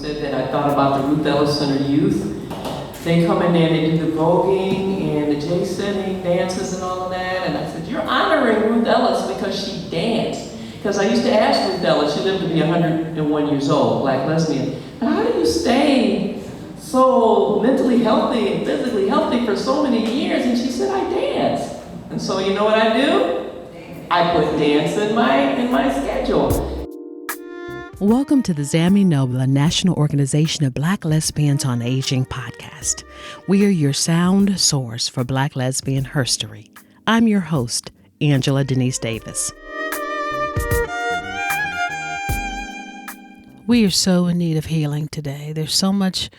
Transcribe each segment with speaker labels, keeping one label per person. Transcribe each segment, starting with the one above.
Speaker 1: said that I thought about the Ruth Ellis Center youth. They come in there, they do the voguing and the J-setting dances and all of that. And I said, you're honoring Ruth Ellis because she danced. Because I used to ask Ruth Ellis, she lived to be 101 years old, Black lesbian, but how do you stay so mentally healthy and physically healthy for so many years? And she said, I dance. And so you know what I do? I put dance in my schedule.
Speaker 2: Welcome to the Zami Nobla National Organization of Black Lesbians on Aging podcast. We are your sound source for Black lesbian herstory. I'm your host, Angela Denise Davis. We are so in need of healing today. There's so much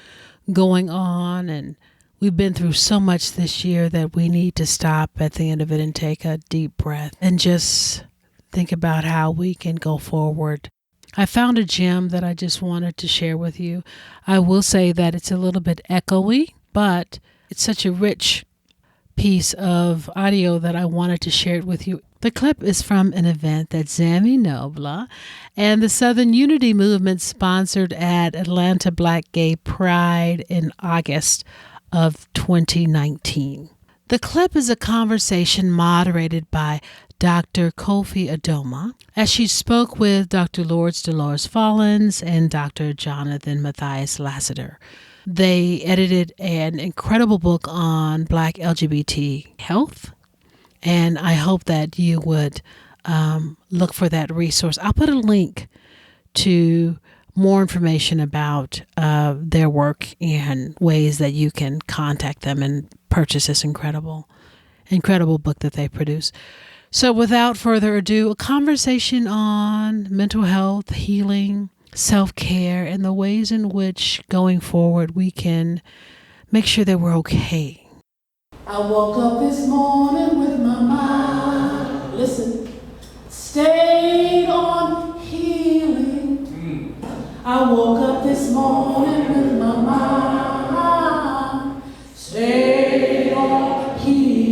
Speaker 2: going on, and we've been through so much this year that we need to stop at the end of it and take a deep breath and just think about how we can go forward. I found a gem that I just wanted to share with you. I will say that it's a little bit echoey, but it's such a rich piece of audio that I wanted to share it with you. The clip is from an event that Zami Nobla and the Southern Unity Movement sponsored at Atlanta Black Gay Pride in August of 2019. The clip is a conversation moderated by Dr. Kofi Adoma as she spoke with Dr. Lourdes Dolores Follins and Dr. Jonathan Mathias Lassiter. They edited an incredible book on Black LGBT health, and I hope that you would look for that resource. I'll put a link to more information about their work and ways that you can contact them and purchase this incredible book that they produce. So without further ado, a conversation on mental health, healing, self-care, and the ways in which going forward we can make sure that we're okay.
Speaker 3: I woke up this morning with my mind, listen, stayed on healing. I woke up this morning with my mind, stayed on healing.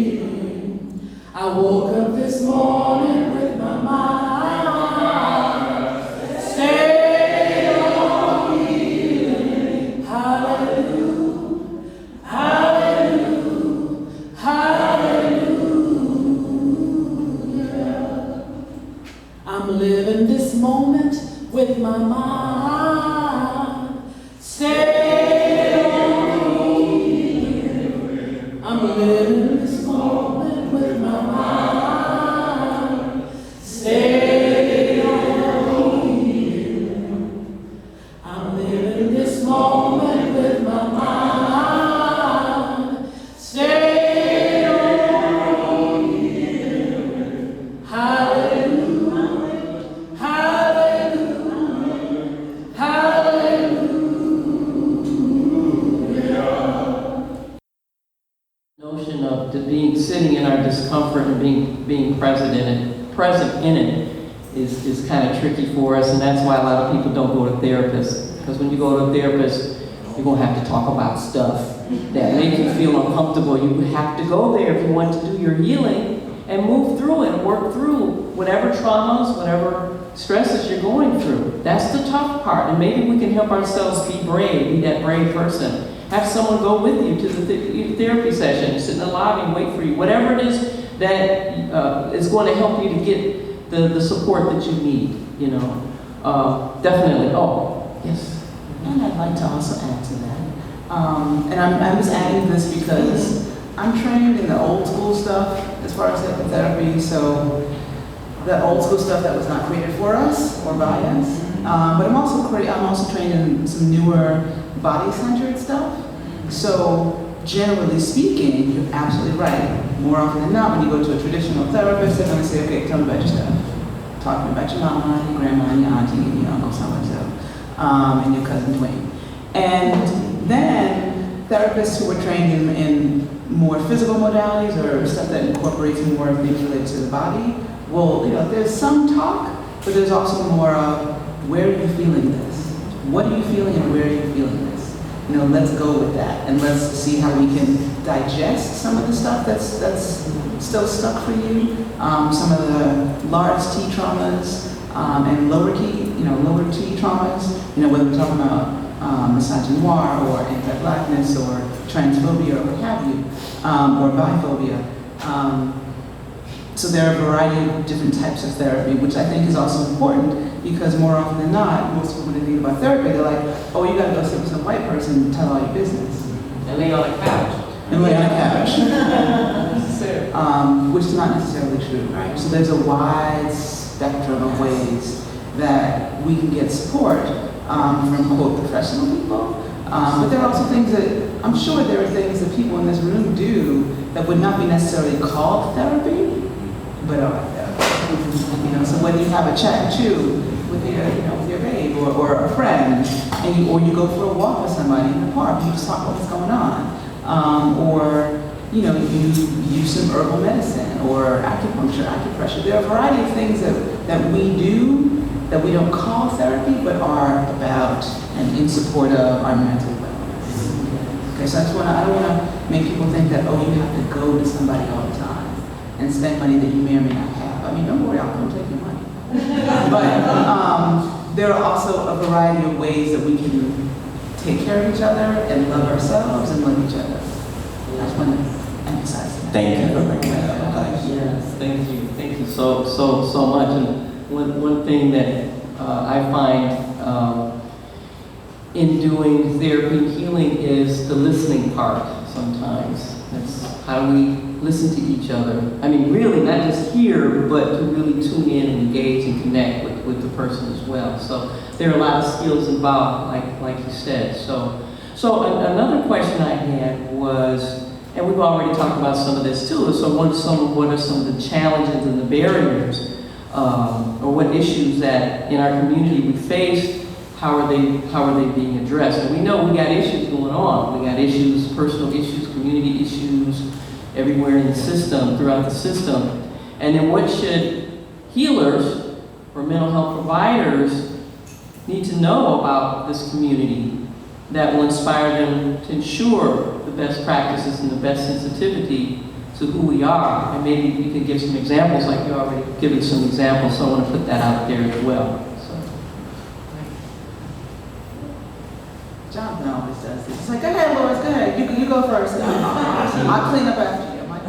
Speaker 3: I woke up this morning with my mind, stayed on healing. Hallelujah, hallelujah, hallelujah. I'm living this moment with my mind, stayed on healing. I'm living this moment with my mind, stayed on healing. I'm living this moment with my mind, stayed on healing. Hallelujah, hallelujah, hallelujah.
Speaker 1: Notion of sitting in our discomfort and being present in it is kind of tricky for us, and that's why a lot of people don't go to therapists. Because when you go to a therapist, you're going to have to talk about stuff that make you feel uncomfortable. You have to go there if you want to do your healing and move through it and work through whatever traumas, whatever stresses you're going through. That's the tough part, and maybe we can help ourselves be brave, be that brave person. Have someone go with you to the therapy session, sit in the lobby and wait for you. Whatever it is that is going to help you to get the support that you need, definitely. Oh, yes.
Speaker 4: And I'd like to also add to that. And I'm just adding this because I'm trained in the old school stuff as far as therapy, so the old school stuff that was not created for us or by us. But I'm also trained in some newer body-centered stuff. So generally speaking, you're absolutely right. More often than not, when you go to a traditional therapist, they're going to say, okay, tell me about your stuff. Talk to me about your mama, your grandma, your auntie, and your uncle so-and-so, and your cousin Dwayne. And then therapists who were trained in more physical modalities or stuff that incorporates more things related to the body, well, there's some talk, but there's also more of, where are you feeling this? What are you feeling and where are you feeling this? Let's go with that, and let's see how we can digest some of the stuff that's still stuck for you. Some of the large T traumas and lower T traumas. Whether we're talking about misogynoir or anti-blackness or transphobia or what have you, or biphobia. So there are a variety of different types of therapy, which I think is also important because more often than not, most people when they think about therapy, they're like, oh, you gotta go sit with some white person and tell all your business.
Speaker 1: And lay on a couch.
Speaker 4: And lay on a couch. Which is not necessarily true, right? So there's a wide spectrum of ways that we can get support from, quote, professional people. But there are also things that, I'm sure there are things that people in this room do that would not be necessarily called therapy, but are therapy. You know, so whether you have a chat and chew with your, with your babe or a friend, and or you go for a walk with somebody in the park, you just talk about what's going on. Or you use some herbal medicine or acupuncture, acupressure. There are a variety of things that we do that we don't call therapy, but are about and in support of our mental wellness. Okay, so I don't want to make people think that, oh, you have to go to somebody all the time and spend money that you may or may not have. I mean, don't worry, I'll come take your money. But there are also a variety of ways that we can take care of each other and love ourselves and love each other. I just want to emphasize that.
Speaker 5: Thank you for bringing that up.
Speaker 1: Yes, thank you so much. And one thing that I find in doing therapy and healing is the listening part sometimes. That's how do we listen to each other. I mean, really, not just hear, but to really tune in and engage and connect with the person as well. So there are a lot of skills involved, like you said. So another question I had was, and we've already talked about some of this too, so what are some of the challenges and the barriers or what issues that in our community we face? How are they being addressed? And we know we got issues going on. We got issues, personal issues, community issues, everywhere in the system, throughout the system. And then what should healers or mental health providers need to know about this community that will inspire them to ensure the best practices and the best sensitivity to who we are? And maybe you could give some examples, like you already given some examples, so I want to put that out there as well.
Speaker 4: Jonathan always does this. He's like, go ahead, Lourdes, go ahead. You go first. I'll clean up after you. I'm like,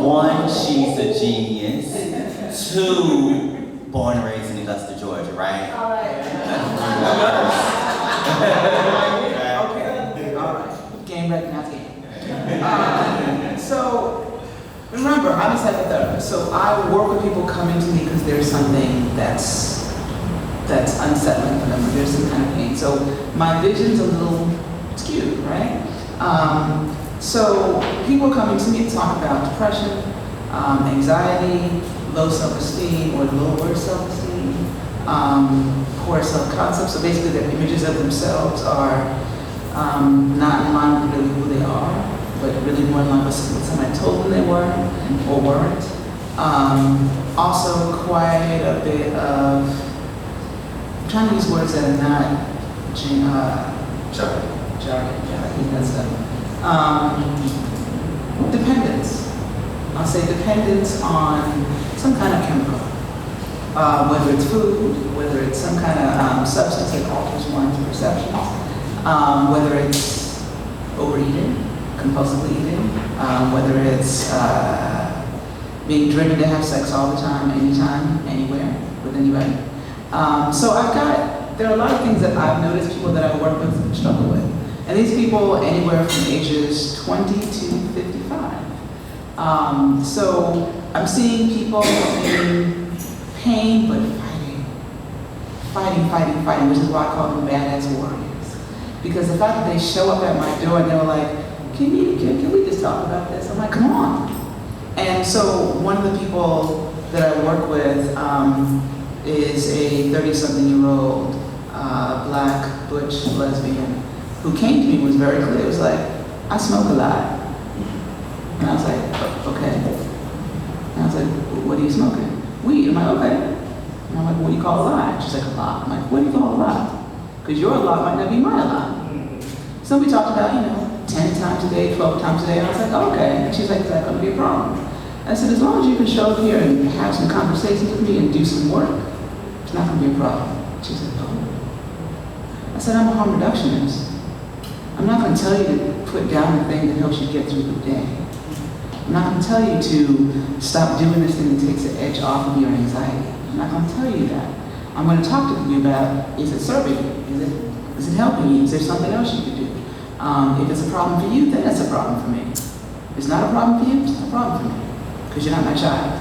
Speaker 5: One, she's a genius. Two, born and raised in Augusta, Georgia, right?
Speaker 4: all right. Okay. All right. Game ready, not game. So, remember, I'm a psychotherapist, so I work with people coming to me because there's something that's unsettling for them, or there's some kind of pain. So my vision's a little skewed, right? So people are coming to me to talk about depression, anxiety, low self-esteem or lower self-esteem, poor self-concept. So basically their images of themselves are not in line with really who they are, but really more in line with what somebody told them they were or weren't. Also quite a bit of, I'm trying to use words that are not jargon, that stuff. Dependence. I'll say dependence on some kind of chemical. Whether it's food, whether it's some kind of substance that alters one's perceptions, whether it's overeating, compulsively eating, whether it's being driven to have sex all the time, anytime, anywhere, with anybody. So there are a lot of things that I've noticed people that I work with struggle with. And these people anywhere from ages 20 to 55. So I'm seeing people in pain, but fighting, which is why I call them badass warriors. Because the fact that they show up at my door and they're like, can we just talk about this? I'm like, come on. And so one of the people that I work with is a 30-something-year-old black butch lesbian who came to me and was very clear. It was like, I smoke a lot. And I was like, okay. And I was like, what are you smoking? Weed. I'm like, okay. And I'm like, what do you call a lot? She's like, a lot. I'm like, what do you call a lot? Because your lot might not be my lot. So we talked about, 10 times a day, 12 times a day. And I was like, okay. And she's like, is that going to be a problem? I said, as long as you can show up here and have some conversations with me and do some work, it's not going to be a problem. She said, oh. I said, I'm a harm reductionist. I'm not going to tell you to put down the thing that helps you get through the day. I'm not going to tell you to stop doing this thing that takes the edge off of your anxiety. I'm not going to tell you that. I'm going to talk to you about, is it serving you? Is it helping you? Is there something else you could do? If it's a problem for you, then it's a problem for me. If it's not a problem for you, it's not a problem for me. Because you're not my child.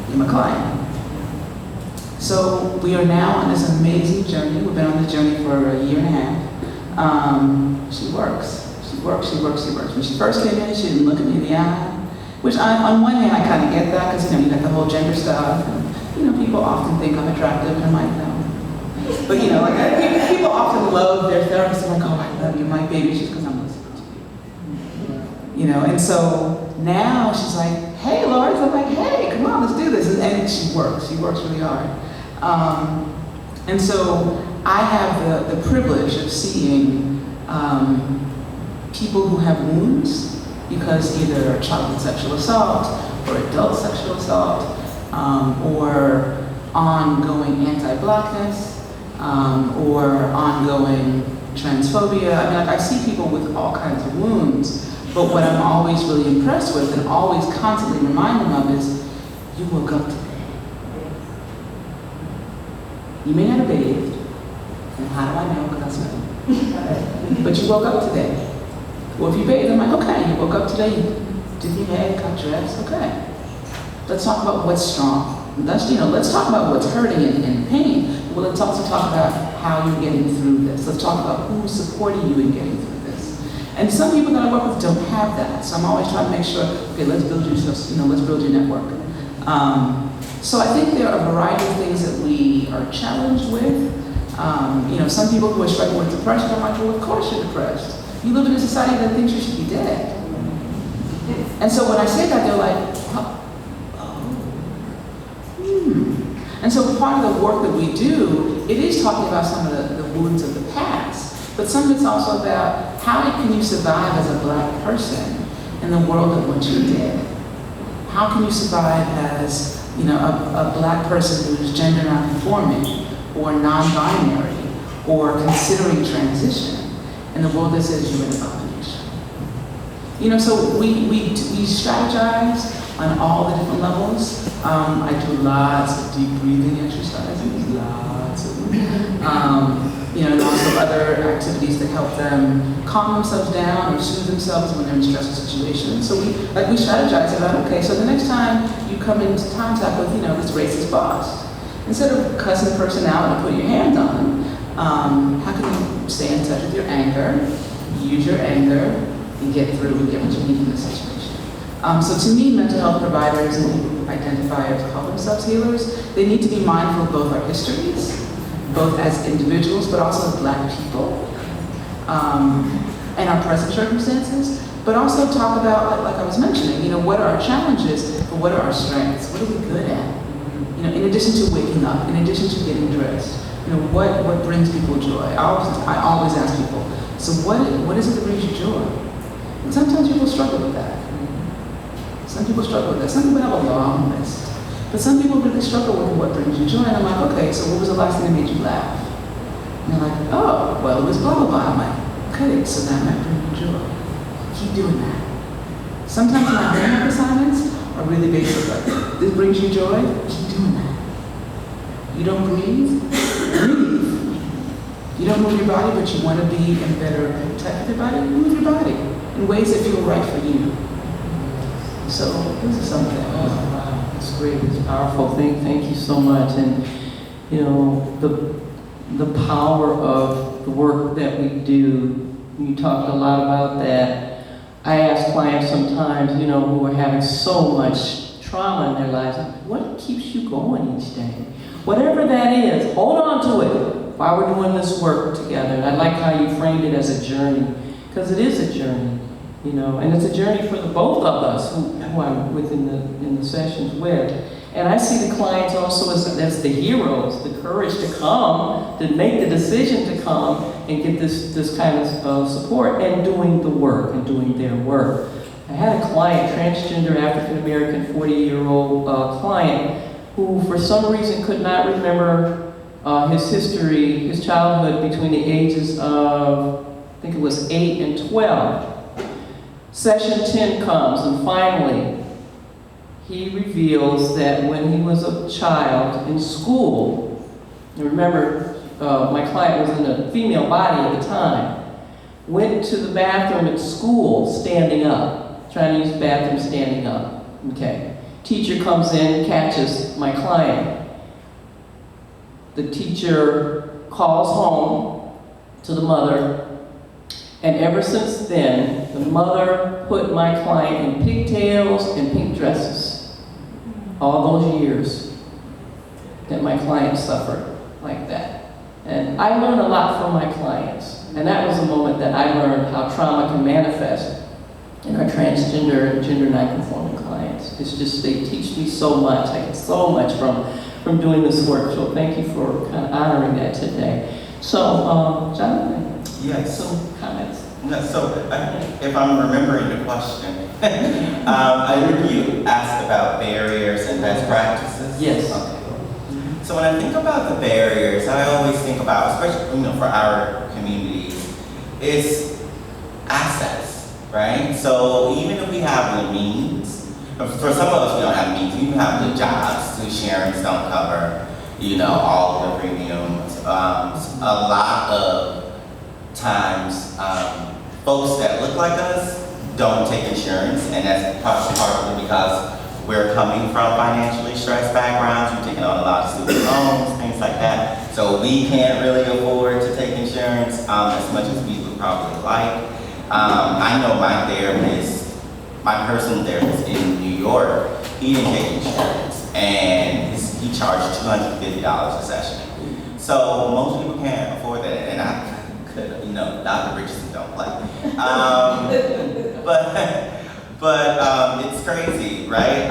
Speaker 4: You're my client. So we are now on this amazing journey. We've been on this journey for a year and a half. She works. She works. When she first came in, she didn't look at me in the eye. Which on one hand, I kind of get that, because you got the whole gender stuff. And, people often think I'm attractive, and I'm like, no. But people often love their therapists. They're like, oh, I love you, my baby. She's because I'm listening to you. And so now she's like, hey, Lourdes. I'm like, hey, come on, let's do this. And she works. She works really hard. And so I have the privilege of seeing people who have wounds because either childhood sexual assault or adult sexual assault or ongoing anti-Blackness or ongoing transphobia. I see people with all kinds of wounds, but what I'm always really impressed with and always constantly remind them of is, you woke up today. You may not have bathed, and how do I know? Because I smell. But you woke up today. Well, if you bathed, I'm like, okay, you woke up today, you did your hair, cut your ass, okay. Let's talk about what's strong. Let's talk about what's hurting and pain. Well, let's also talk about how you're getting through this. Let's talk about who's supporting you in getting through this. And some people that I work with don't have that. So I'm always trying to make sure, okay, let's build yourself, let's build your network. So I think there are a variety of things that we are challenged with. Some people who are struggling with depression are like, well, of course you're depressed. You live in a society that thinks you should be dead. And so when I say that, they're like, And so part of the work that we do, it is talking about some of the wounds of the past, but some of it's also about how can you survive as a Black person in the world that wants you dead? How can you survive as a Black person who is gender non-conforming or non-binary or considering transition in the world that says you're an abomination? So we strategize on all the different levels. I do lots of deep breathing exercises, lots of them. And also other activities that help them calm themselves down or soothe themselves when they're in stressful situations. So we strategize about, okay, so the next time you come into contact with, this racist boss, instead of cussing the person out and putting your hands on them, how can you stay in touch with your anger, use your anger, and get through and get what you need in the situation? So to me, mental health providers and people who identify or call themselves healers, they need to be mindful of both our histories, both as individuals, but also as Black people, and our present circumstances, but also talk about, like I was mentioning, what are our challenges, but what are our strengths? What are we good at? In addition to waking up, in addition to getting dressed, what brings people joy? I always ask people, so what is it that brings you joy? And sometimes people struggle with that. Some people struggle with that. Some people have a long list. But some people really struggle with what brings you joy. And I'm like, okay, so what was the last thing that made you laugh? And they're like, oh, well, it was blah, blah, blah. I'm like, okay, so that might bring you joy. Keep doing that. Sometimes my homework assignments are really basic. Like, this brings you joy? Keep doing that. You don't breathe? Breathe. You don't move your body, but you want to be in better touch with your body? Move your body in ways that feel right for you. So this is something.
Speaker 1: Oh, wow, that's great. It's powerful. Thank you so much. And the power of the work that we do. You talked a lot about that. I ask clients sometimes, who are having so much trauma in their lives, what keeps you going each day? Whatever that is, hold on to it while we're doing this work together. And I like how you framed it as a journey, because it is a journey. And it's a journey for the both of us who I'm with in the sessions with. And I see the clients also as the heroes, the courage to come, to make the decision to come and get this kind of support and doing the work and doing their work. I had a client, transgender African-American 40-year-old client, who for some reason could not remember his history, his childhood between the ages of, I think it was 8 and 12. Session 10 comes, and finally, he reveals that when he was a child in school, and remember, my client was in a female body at the time, went to the bathroom at school standing up, trying to use the bathroom standing up. Okay. Teacher comes in, catches my client. The teacher calls home to the mother, and ever since then, the mother put my client in pigtails and pink dresses. All those years that my client suffered like that. And I learned a lot from my clients. And that was a moment that I learned how trauma can manifest in our transgender and gender nonconforming clients. It's just, they teach me so much. I get so much from doing this work. So thank you for kind of honoring that today. So, Jonathan,
Speaker 5: Yes.
Speaker 1: some comments?
Speaker 5: No, so if I'm remembering the question, I heard you asked about barriers and best practices.
Speaker 1: Yes.
Speaker 5: Okay. So when I think about the barriers, I always think about, especially for our communities, is access, right? So even if we have the means, for some of us we don't have means, we even have the jobs, insurance don't cover, all of the premiums. A lot of times, folks that look like us don't take insurance, and that's partly because we're coming from financially stressed backgrounds. We're taking on a lot of student loans, things like that. So we can't really afford to take insurance as much as we would probably like. I know my therapist, my personal therapist in New York, he didn't take insurance, and he charged $250 a session. So most people can't afford that, and I could, Dr. Richardson don't play. But it's crazy, right?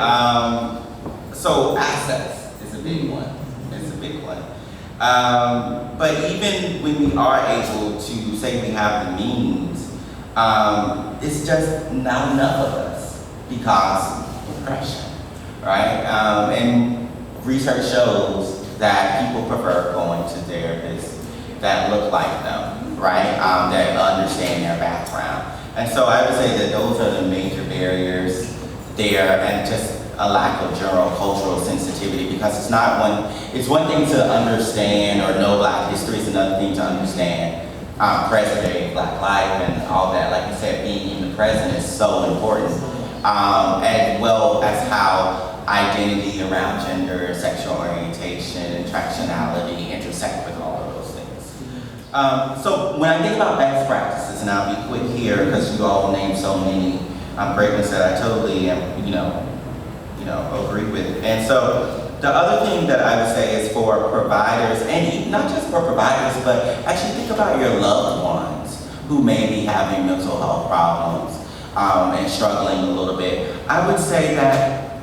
Speaker 5: So access is a big one. It's a big one. But even when we are able to say we have the means, it's just not enough of us because of oppression, right? And research shows that people prefer going to therapists that look like them, right? That understand their background. And so I would say that those are the major barriers there, and just a lack of general cultural sensitivity, because it's one thing to understand or know Black history, it's another thing to understand present day Black life and all that. Like you said, being in the present is so important, as well as how identity around gender, sexual orientation, and intersectionality intersect with all of those things. So when I think about best practices, and I'll be quick here because you all named so many great ones that I totally agree with. And so the other thing that I would say is for providers, and not just for providers, but actually think about your loved ones who may be having mental health problems and struggling a little bit. I would say that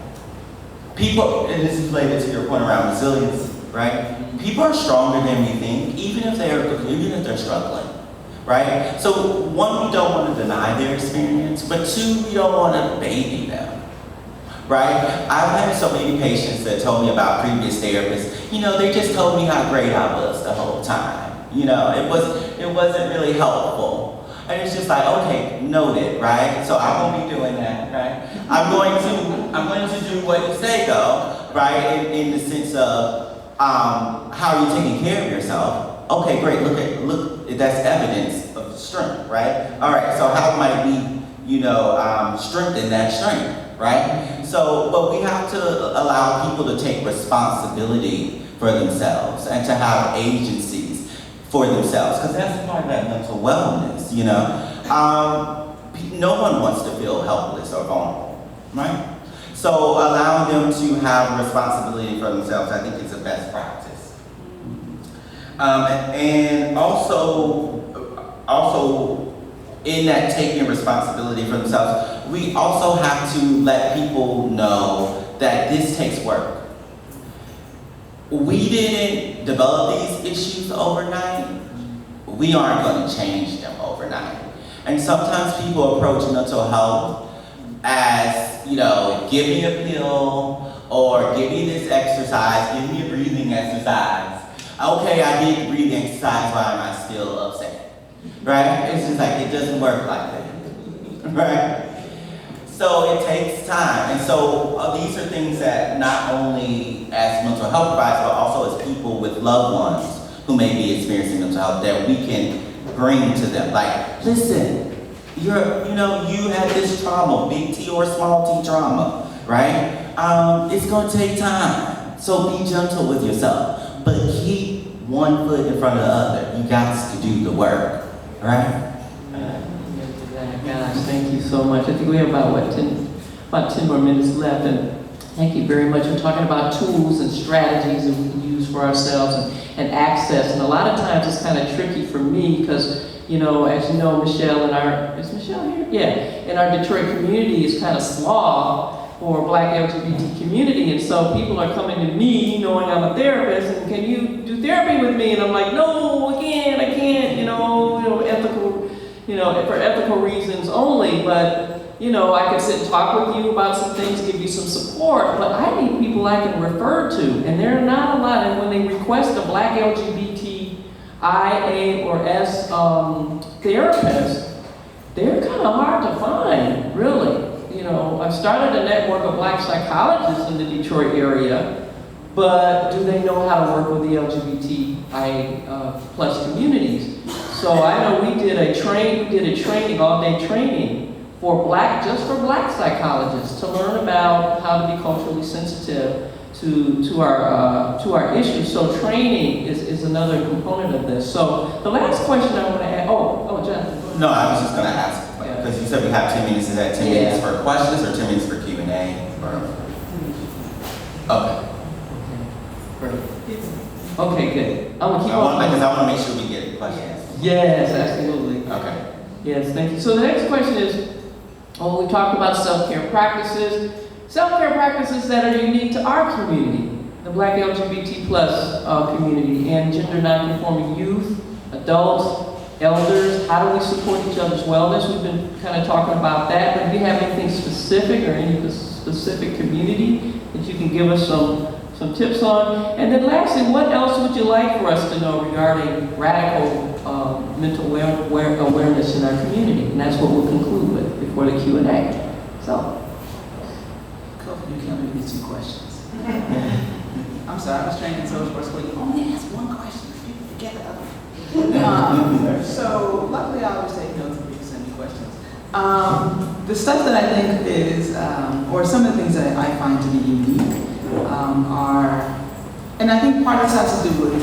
Speaker 5: people, and this is related to your point around resilience, right? People are stronger than we think, even if they're struggling, right? So one, we don't want to deny their experience, but two, we don't want to baby them, right? I've had so many patients that told me about previous therapists, they just told me how great I was the whole time. It wasn't really helpful. And it's just like, okay, noted, right? So I won't be doing that, right? I'm going to do what you say though, right? In the sense of how you're taking care of yourself. Okay, great, look, that's evidence of strength, right? All right, so how might we, strengthen that strength, right? So, but we have to allow people to take responsibility for themselves and to have agencies for themselves, because that's part of that mental wellness, No one wants to feel helpless or vulnerable, right? So allowing them to have responsibility for themselves, I think, is a best practice. And also in that taking responsibility for themselves, we also have to let people know that this takes work. We didn't develop these issues overnight. We aren't going to change them overnight. And sometimes people approach mental health as, give me a pill, or give me this exercise, give me a breathing exercise, Okay, I did the breathing exercise, why am I still upset? Right? It's just like, it doesn't work like that. Right? So it takes time. And so these are things that not only as mental health providers, but also as people with loved ones who may be experiencing mental health, that we can bring to them. Like, listen, you had this trauma, big T or small T trauma, right? It's gonna take time. So be gentle with yourself, but keep one foot in front of the other. You got to do the work, right?
Speaker 1: Gosh, thank you so much. I think we have about 10 more minutes left, and thank you very much for talking about tools and strategies that we can use for ourselves and access. And a lot of times it's kind of tricky for me because, as you know, Michelle is Michelle here? Yeah, in our Detroit community is kind of small for Black LGBT community, and so people are coming to me knowing I'm a therapist, and can you do therapy with me? And I'm like, no, I can't, for ethical reasons only, but I can sit and talk with you about some things, give you some support, but I need people I can refer to, and there are not a lot, and when they request a Black LGBTQIA or S therapist, they're kind of hard to find, really. I've started a network of Black psychologists in the Detroit area, but do they know how to work with the LGBTQIA plus communities? So I know we did a training, all-day training for Black psychologists to learn about how to be culturally sensitive to our issues. So training is another component of this. So the last question I want to ask, Jonathan.
Speaker 5: No, I was just going to ask, because you said we have 10 minutes. Is that 10 minutes for questions or 10 minutes for Q&A? Okay.
Speaker 1: Great. Okay, good. I'm gonna keep on.
Speaker 5: Because I want to make sure we get questions.
Speaker 1: Yes, absolutely.
Speaker 5: Okay.
Speaker 1: Yes, thank you. So the next question is, we talked about self-care practices that are unique to our community, the Black LGBT plus community, and gender non-conforming youth, adults, elders. How do we support each other's wellness? We've been kind of talking about that, but do you have anything specific or any specific community that you can give us some tips on? And then lastly, what else would you like for us to know regarding radical mental awareness in our community? And that's what we'll conclude with before the Q&A. So.
Speaker 4: Kofi, you can't leave these 2 questions. I'm sorry, I was trained in social work school. You only ask 1 question, people forget the other. So luckily I always take notes when people send me questions. The stuff that I think is, or some of the things that I find to be unique are, and I think part of this has to do with,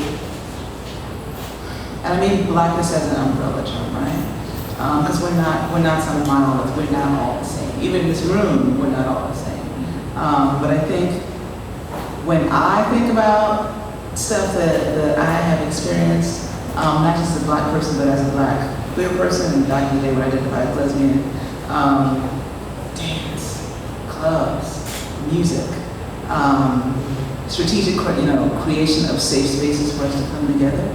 Speaker 4: and I mean Blackness as an umbrella term, right? Because we're not some monolith, we're not all the same. Even in this room, we're not all the same. But I think when I think about stuff that I have experienced, not just as a Black person, but as a Black queer person, and back in the day when I identified as lesbian, dance, clubs, music, strategic, creation of safe spaces for us to come together,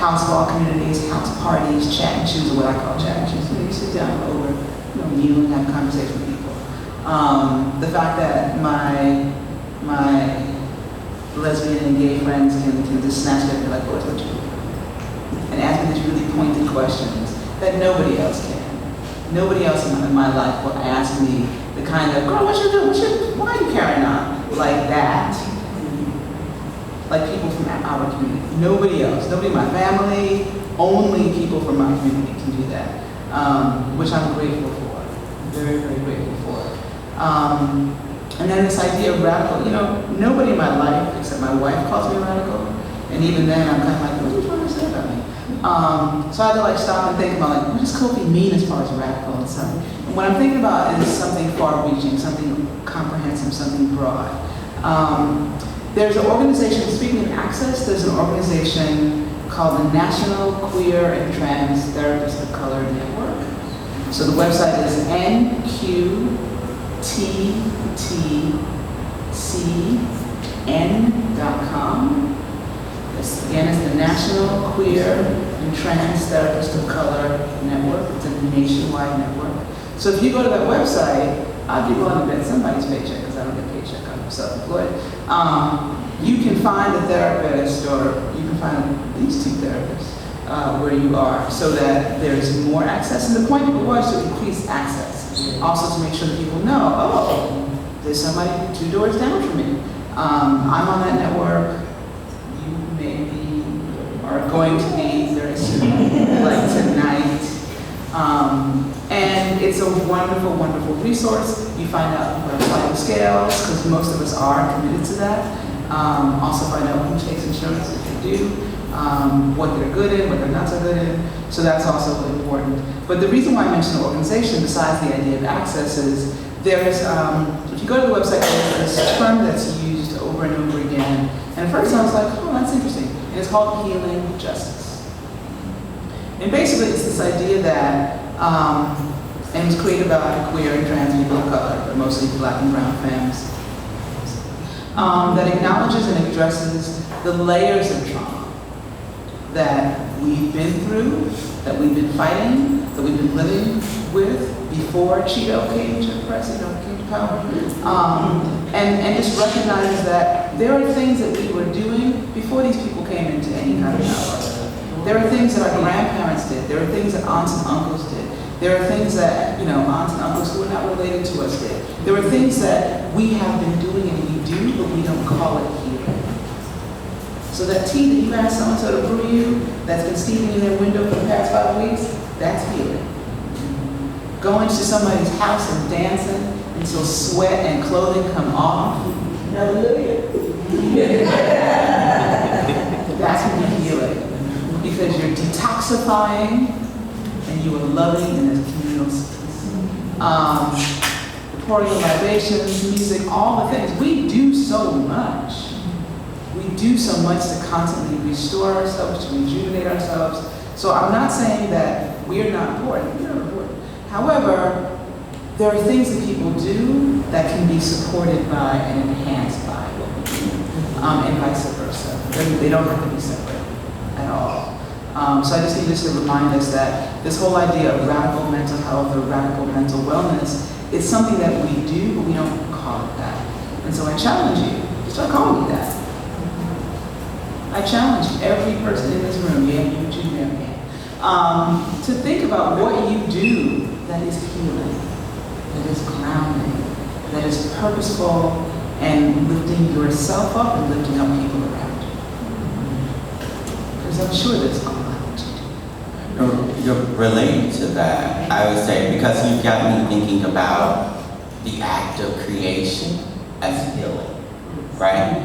Speaker 4: house ball communities, house parties, chat and choose, or what I call chat and choose. You sit down over, meal and have a conversation with people. The fact that my lesbian and gay friends can just snatch it and be like, what you do? And ask me these really pointed questions that nobody else can. Nobody else in my life will ask me the kind of, girl, what you do? Why are you carrying on? Like that. Like people from our community. Nobody else. Nobody in my family. Only people from my community can do that. Which I'm grateful for. Very, very grateful for. And then this idea of radical, nobody in my life except my wife calls me radical. And even then I'm kind of like, what are you trying to say about me? So I had to stop and think about what does Kofi mean as far as radical and stuff. And what I'm thinking about is something far-reaching, something comprehensive, something broad. There's an organization, speaking of access, there's an organization called the National Queer and Trans Therapists of Color Network. So the website is nqttcn.com. Again, it's the National Queer and Trans Therapists of Color Network. It's a nationwide network. So if you go to that website, I'll be willing to bet somebody's paycheck, because I don't get a paycheck, I'm self-employed. you can find a therapist, or you can find these two therapists where you are, so that there's more access. And the point was to increase access. Also to make sure that people know, oh, there's somebody 2 doors down from me. I'm on that network. You maybe are going to be very soon, like tonight. And it's a wonderful, wonderful resource. You find out who are sliding scales, because most of us are committed to that. Also find out who takes insurance if they do, what they're good in, what they're not so good in. So that's also important. But the reason why I mentioned the organization, besides the idea of access, is there's, if you go to the website, there's this term that's used over and over again. And at first I was like, oh, that's interesting. And it's called healing justice. And basically it's this idea that, and it was created by queer and trans people of color, but mostly Black and brown femmes, that acknowledges and addresses the layers of trauma that we've been through, that we've been fighting, that we've been living with before Cheeto came to power. And just recognize that there are things that we were doing before these people came into any kind of power. There are things that our grandparents did. There are things that aunts and uncles did. There are things that, aunts and uncles who are not related to us did. There are things that we have been doing and we do, but we don't call it healing. So that tea that you asked so-and-so to brew you, that's been steaming in their window for the past 5 weeks, that's healing. Going to somebody's house and dancing until sweat and clothing come off, hallelujah. That's when you're healing. Because you're detoxifying and you are loving in a communal space. Pouring libations, music, all the things. We do so much. We do so much to constantly restore ourselves, to rejuvenate ourselves. So I'm not saying that we are not important. We are important. However, there are things that people do that can be supported by and enhanced by what we do, and vice versa. They don't have to be separate at all. So I just need to remind us that this whole idea of radical mental health or radical mental wellness is something that we do, but we don't call it that. And so I challenge you to start calling it that. I challenge every person in this room, you too, to think about what you do that is healing, that is grounding, that is purposeful, and lifting yourself up and lifting up people around you. Because I'm sure there's a lot that you do.
Speaker 5: You're related to that, I would say, because you've got me thinking about the act of creation as healing, right?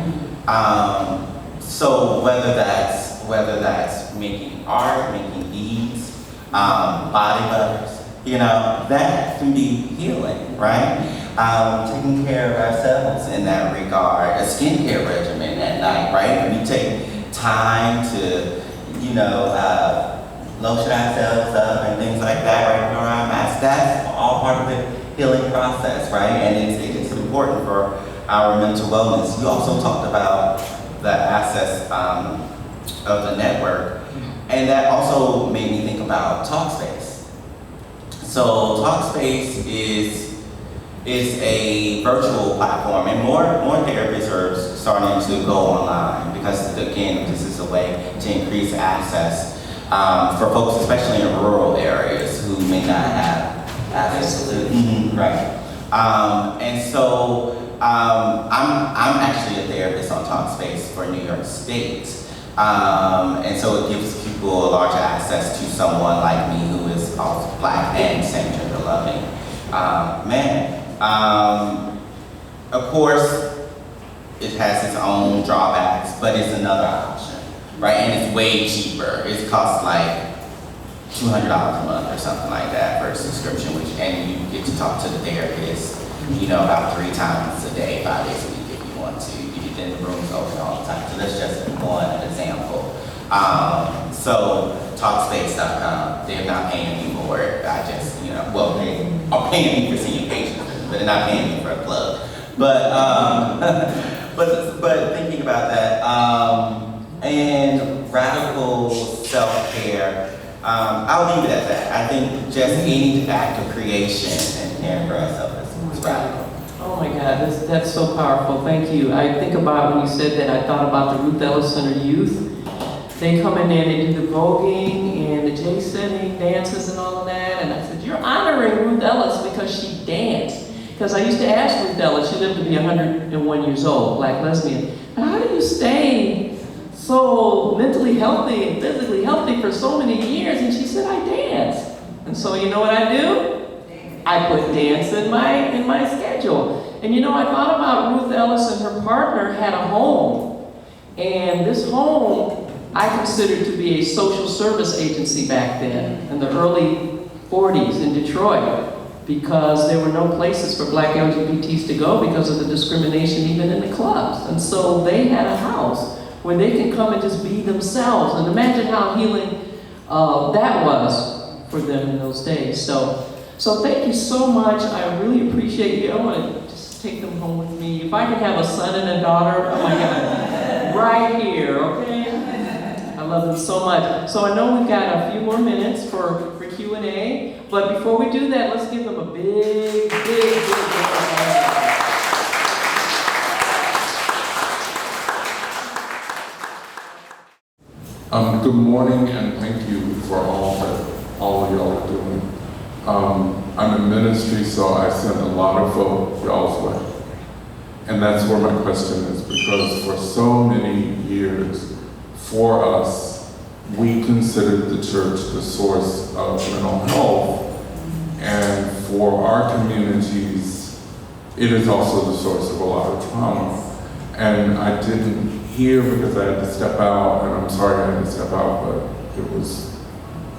Speaker 5: So whether that's making art, making beads, body butters, that can be healing, right? Taking care of ourselves in that regard, a skincare regimen at night, right? We take time to, lotion ourselves up and things like that, right? Wear our masks. That's all part of the healing process, right? And it's important for our mental wellness. You also talked about the access of the network, and that also made me think about Talkspace. So Talkspace is a virtual platform, and more therapists are starting to go online because, again, this is a way to increase access for folks, especially in rural areas who may not have access to it. Right. And so I'm actually a therapist on Talkspace for New York State. And so it gives people a larger access to someone like me who is also Black and same-gender loving man. Of course, it has its own drawbacks, but it's another option, right? And it's way cheaper. It costs like $200 a month or something like that for a subscription, and you get to talk to the therapist, about 3 times a day, 5 days a week if you want to. Then the room's open all the time. So that's just one example. So Talkspace.com, they're not paying me for it. I just, they are paying me for seeing patients, but they're not paying me for a plug. But thinking about that, and radical self-care, I'll leave it at that. I think just any act of creation and caring for ourselves is radical.
Speaker 1: Oh my God, God, that's so powerful. Thank you. I think about when you said that, I thought about the Ruth Ellis Center youth. They come in there, they do the voguing and the J-setting dances and all of that. And I said, you're honoring Ruth Ellis because she danced. Because I used to ask Ruth Ellis, she lived to be 101 years old, Black lesbian, but how do you stay so mentally healthy and physically healthy for so many years? And she said, I dance. And so you know what I do? I put dance in my schedule. And you know, I thought about Ruth Ellis and her partner had a home. And this home, I considered to be a social service agency back then, in the early 40s in Detroit, because there were no places for Black LGBTs to go because of the discrimination even in the clubs. And so they had a house where they can come and just be themselves. And imagine how healing that was for them in those days. So thank you so much. I really appreciate you. I want to just take them home with me. If I could have a son and a daughter, oh my God, right here, okay? I love them so much. So I know we've got a few more minutes for Q&A, but before we do that, let's give them a big hand.
Speaker 6: Good morning, and thank you for all that all of y'all are doing. I'm in ministry, so I send a lot of folk y'all's way. And that's where my question is, because for so many years, for us, we considered the church the source of mental health, and for our communities, it is also the source of a lot of trauma. And I didn't hear because I had to step out, and I'm sorry I had to step out, but it was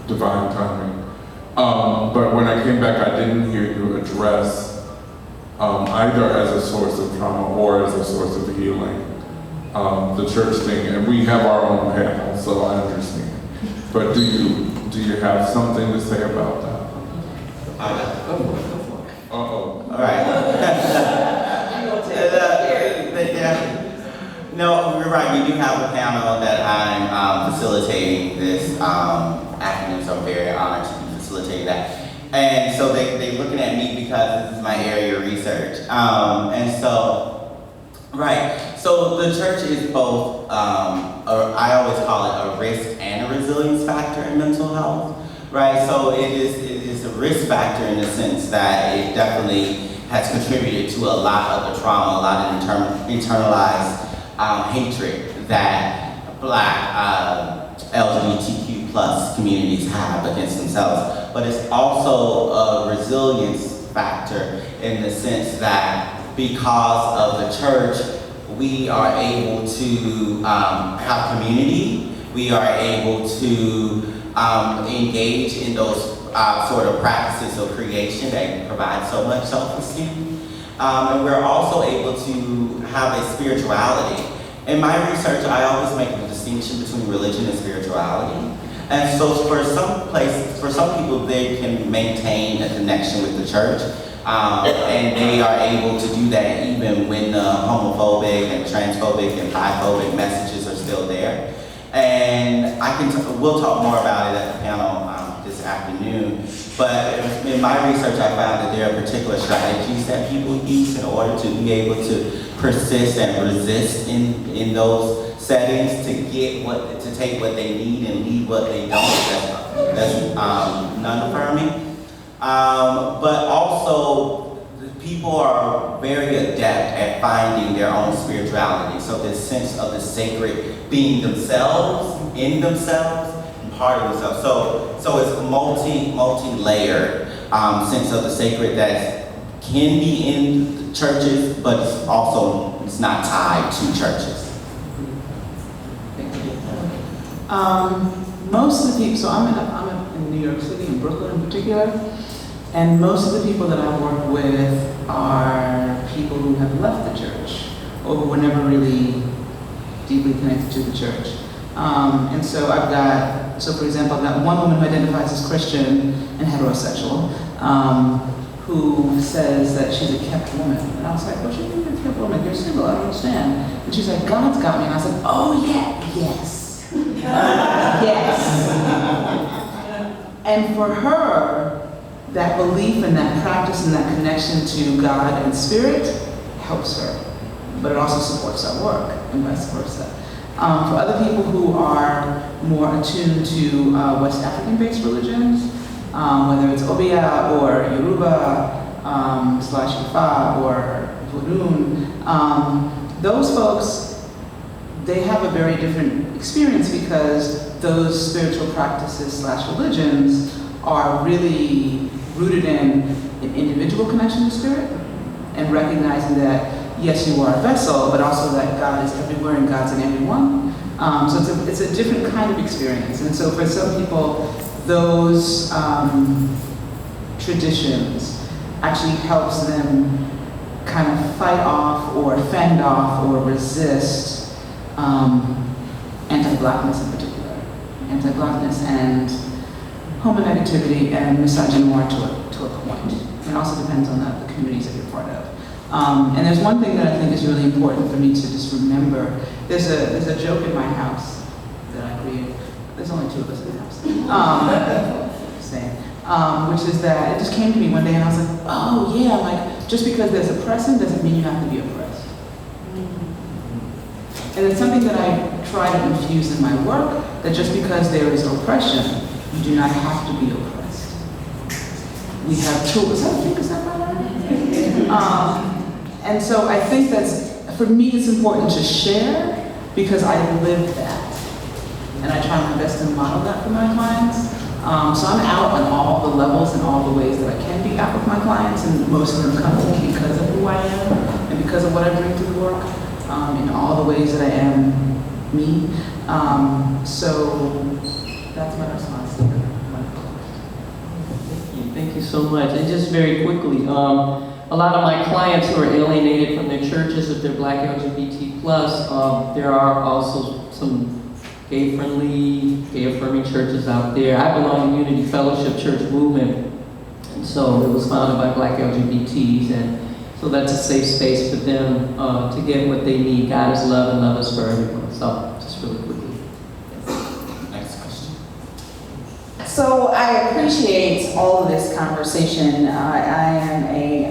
Speaker 6: divine timing. But when I came back, I didn't hear you address either as a source of trauma or as a source of healing, the church thing. And we have our own panel, so I understand. But do you have something to say about that?
Speaker 5: All right. No, you're right. We do have a panel that I'm facilitating this afternoon, so I'm very honored to be facilitating that. And so they're looking at me because this is my area of research. And so, right. So the church is both, I always call it a risk and a resilience factor in mental health, right? So it is a risk factor in the sense that it definitely has contributed to a lot of the trauma, a lot of internalized hatred that Black LGBTQ plus communities have against themselves. But it's also a resilience factor in the sense that because of the church, we are able to have community, we are able to engage in those sort of practices of creation that provide so much self-esteem. And we're also able to have a spirituality. In my research, I always make a distinction between religion and spirituality. And so for some people, they can maintain a connection with the church. And they are able to do that even when the homophobic and transphobic and biphobic messages are still there. And we'll talk more about it at the panel this afternoon. But in my research, I found that there are particular strategies that people use in order to be able to persist and resist in those settings to take what they need and leave what they don't. That's non-affirming. But also, people are very adept at finding their own spirituality. So this sense of the sacred being themselves, in themselves, and part of themselves. So it's a multi-layered sense of the sacred that can be in churches, but it's not tied to churches.
Speaker 4: Most of the people, so I'm in New York City, in Brooklyn in particular, and most of the people that I work with are people who have left the church or who were never really deeply connected to the church. And so for example, I've got one woman who identifies as Christian and heterosexual, who says that she's a kept woman. And I was like, what do you mean you're a kept woman? You're single, I don't understand. And she's like, God's got me. And I said, oh yeah, yes. Yes. And for her, that belief and that practice and that connection to God and spirit helps her, but it also supports our work, and vice versa. For other people who are more attuned to West African-based religions, whether it's Obia or Yoruba / Ifa or Vodun, those folks, they have a very different experience because those spiritual practices / religions are really rooted in an individual connection to spirit and recognizing that yes, you are a vessel, but also that God is everywhere and God's in everyone. So it's a different kind of experience. And so for some people, those traditions actually helps them kind of fight off or fend off or resist anti-Blackness in particular. Anti-Blackness and homonegativity and misogyny to a point. It also depends on the communities that you're part of. And there's one thing that I think is really important for me to just remember. There's a joke in my house that I created. There's only 2 of us in the house. Which is that it just came to me one day and I was like, oh yeah, like just because there's oppression doesn't mean you have to be oppressed. And it's something that I try to infuse in my work, that just because there is oppression, you do not have to be oppressed. We have tools. Is that right? And so I think that's, for me, it's important to share because I live that. And I try my best to model that for my clients. So I'm out on all the levels and all the ways that I can be out with my clients, and most of them come to me because of who I am and because of what I bring to the work, in all the ways that I am me. So that's my response to that.
Speaker 1: Thank you so much. And just very quickly, a lot of my clients who are alienated from their churches, if they're Black LGBT+, there are also some gay-friendly, gay-affirming churches out there. I belong to Unity Fellowship Church Movement, and so it was founded by Black LGBTs, and so that's a safe space for them to get what they need. God is love and love is for everyone. So, just really quickly.
Speaker 5: Next question.
Speaker 7: So I appreciate all of this conversation. I am a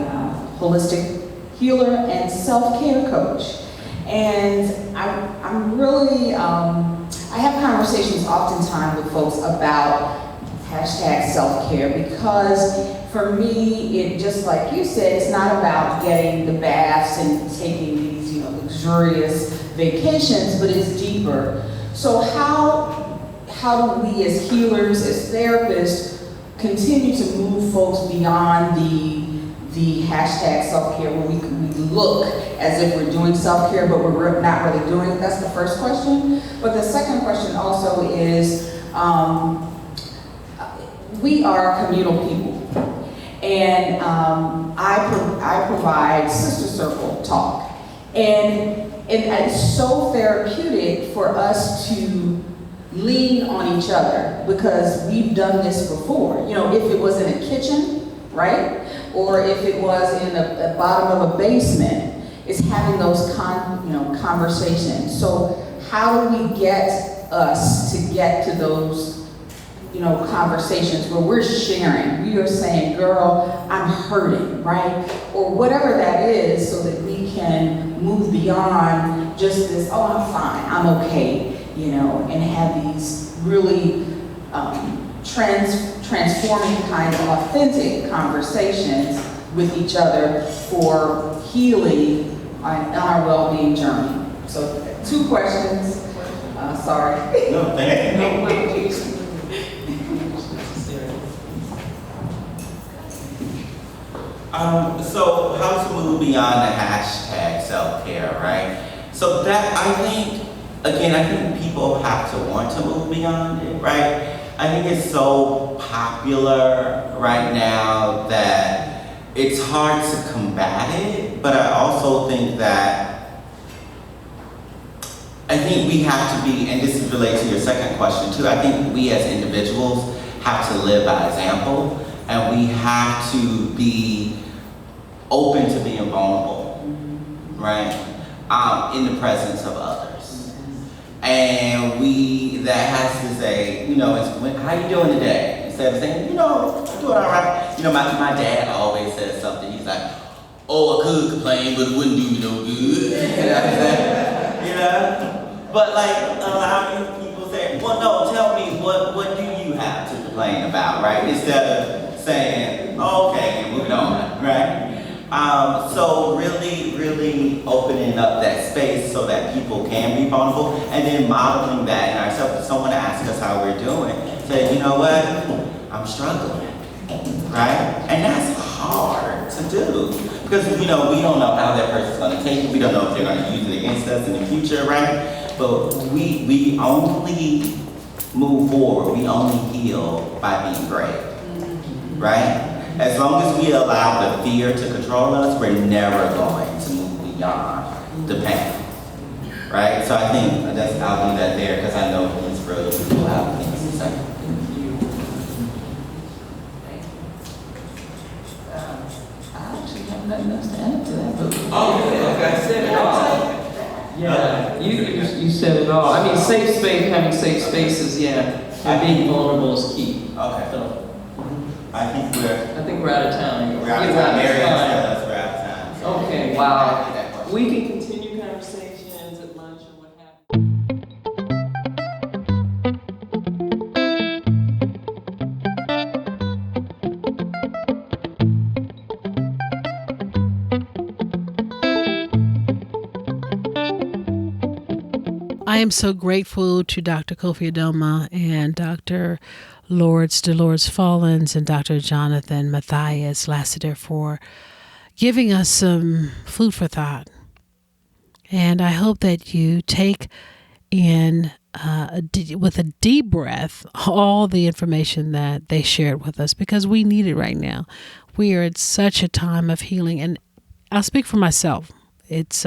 Speaker 7: holistic healer and self-care coach. And I'm really, I have conversations oftentimes with folks about hashtag self-care because for me, it just like you said, it's not about getting the baths and taking these, luxurious vacations, but it's deeper. So how do we as healers, as therapists, continue to move folks beyond the hashtag self-care where we look as if we're doing self-care, but we're not really doing it? That's the first question. But the second question also is, we are communal people. And I provide sister circle talk. And it's so therapeutic for us to lean on each other because we've done this before. If it was in a kitchen, right? Or if it was in the bottom of a basement, it's having those conversations. So how do we get us to get to those conversations where we're sharing? We are saying, girl, I'm hurting, right? Or whatever that is, so that we can move beyond just this, oh, I'm fine, I'm okay, and have these really transforming kind of authentic conversations with each other for healing on our well-being journey. So 2 questions. Sorry.
Speaker 5: No, thank you. So how to move beyond the hashtag self-care, right? So that, I think people have to want to move beyond it, right? I think it's so popular right now that it's hard to combat it, but I also think that we have to be, and this is related to your second question too, I think we as individuals have to live by example, and we have to be open to being vulnerable, right? In the presence of others. And that has to say, how you doing today? Instead of saying, I'm doing all right. My dad always says something. He's like, oh, I could complain, but it wouldn't do me no good. You know what I'm saying? You know? But like, how many people say, well, no, tell me, what do you have to complain about, right? Instead of saying, oh, okay, moving on, right? So really opening up that space so that people can be vulnerable, and then modeling that in ourselves. If someone asks us how we're doing, say, you know what, I'm struggling, right? And that's hard to do, because we don't know how that person's gonna take it. We don't know if they're gonna use it against us in the future, right? But we only move forward, we only heal by being great, right? As long as we allow the fear to control us, we're never going to move beyond the pain, right? So I think I'll leave that there, because I know these brilliant people have things to say.
Speaker 4: I actually have nothing else to add to that.
Speaker 5: Okay, I said it all.
Speaker 1: Yeah, you said it all. I mean, safe space, having safe spaces, yeah, and being vulnerable is key.
Speaker 5: Okay.
Speaker 1: So,
Speaker 5: I think
Speaker 1: we're out of time.
Speaker 5: we're out of time. Mary has said we're out of time. So
Speaker 1: Okay,
Speaker 5: I
Speaker 1: wow.
Speaker 5: like that question.
Speaker 1: We can continue conversations at lunch or what have you.
Speaker 2: I am so grateful to Dr. Kofi Adoma and Dr. Dolores Follins and Dr. Jonathan Mathias Lassiter for giving us some food for thought. And I hope that you take in, with a deep breath, all the information that they shared with us, because we need it right now. We are at such a time of healing. And I'll speak for myself. It's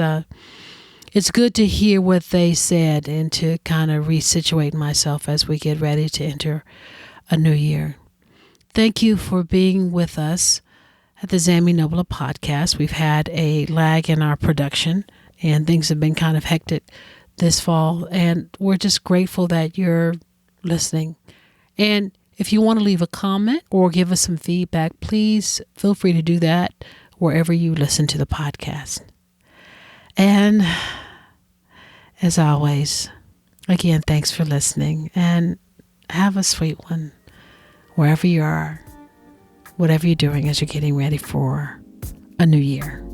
Speaker 2: good to hear what they said and to kind of resituate myself as we get ready to enter a new year. Thank you for being with us at the Zammy Nobla podcast. We've had a lag in our production, and things have been kind of hectic this fall, and we're just grateful that you're listening. And if you want to leave a comment or give us some feedback, please feel free to do that wherever you listen to the podcast. And as always, again, thanks for listening, and have a sweet one wherever you are, whatever you're doing as you're getting ready for a new year.